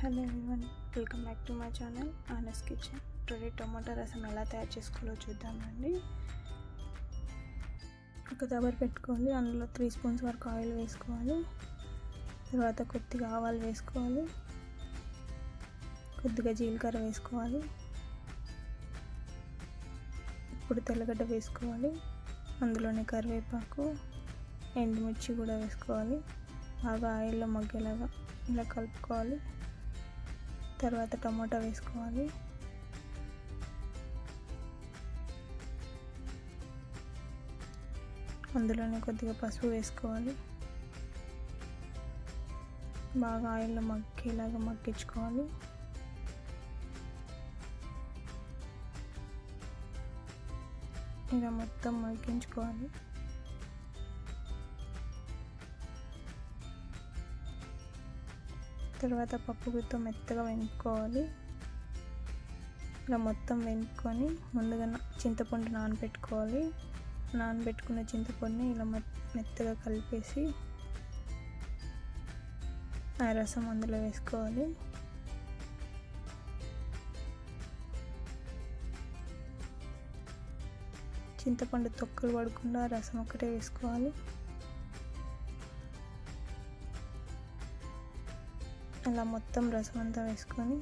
Hello everyone, welcome back to my channel anus kitchen. Today tomato రసం ఎలా తయారు చేసుకోవాలో చూద్దామండి. ఒక దబర్ పెట్టుకోవాలి, అందులో 3 స్పూన్స్ వరకు ఆయిల్ వేసుకోవాలి. తర్వాత కొద్దిగా ఆవాలు వేసుకోవాలి, కొద్దిగా జీలకర్ర వేసుకోవాలి. ఇప్పుడు తెల్లగడ్డ వేసుకోవాలి, అందులోనే కరివేపాకు, ఎండుమిర్చి కూడా వేసుకోవాలి. బాగా ఆయిల్లో మగ్గేలాగా ఇలా కలుపుకోవాలి. తర్వాత టమాటా వేసుకోవాలి. అందులోనే కొద్దిగా పసుపు వేసుకోవాలి. బాగా ఆయిల్లో మగ్గేలాగా మగ్గించుకోవాలి. ఇలా మొత్తం మగ్గించుకోవాలి. తర్వాత పప్పు గుత్తో మెత్తగా వెనుక్కోవాలి. ఇలా మొత్తం వెనుక్కొని ముందుగా చింతపండు నానబెట్టుకోవాలి. నానబెట్టుకున్న చింతపండుని ఇలా మెత్తగా కలిపేసి ఆ రసం అందులో వేసుకోవాలి. చింతపండు తొక్కలు పడకుండా రసం ఒకటే వేసుకోవాలి. అలా మొత్తం రసం అంతా వేసుకొని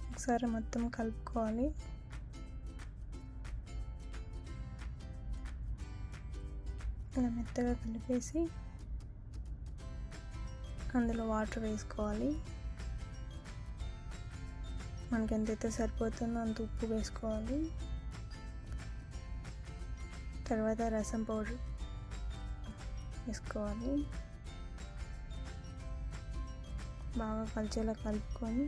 ఒకసారి మొత్తం కలుపుకోవాలి. అలా మెత్తగా కలిపేసి అందులో వాటర్ వేసుకోవాలి. మనకి ఎంతైతే సరిపోతుందో అంత ఉప్పు వేసుకోవాలి. తర్వాత రసం పౌడర్ వేసుకోవాలి. బాగా కలిసేలా కలుపుకొని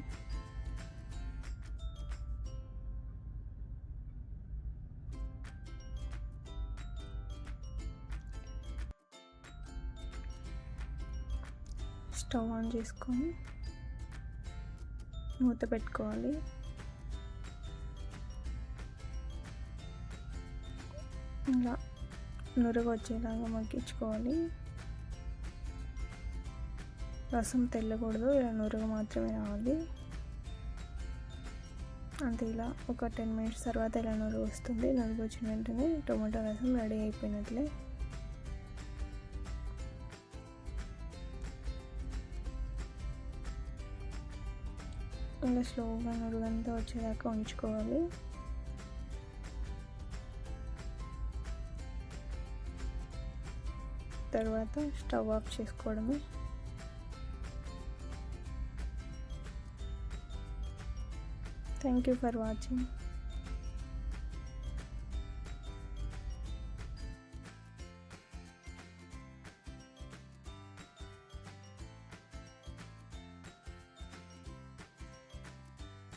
స్టవ్ ఆన్ చేసుకొని మూత పెట్టుకోవాలి. ఇలా నురగ వచ్చేలాగా మగ్గించుకోవాలి. రసం తెల్లకూడదు, ఇలా నురగ మాత్రమే రావాలి. అంతే. ఇలా ఒక 10 మినిట్స్ తర్వాత ఇలా నురుగు వస్తుంది. నురుగు వచ్చిన వెంటనే టొమాటో రసం రెడీ అయిపోయినట్లే. ఇలా స్లోగా నురుగంతా వచ్చేదాకా ఉంచుకోవాలి. తర్వాత స్టవ్ ఆఫ్ చేసుకోవడమే. Thank you for watching.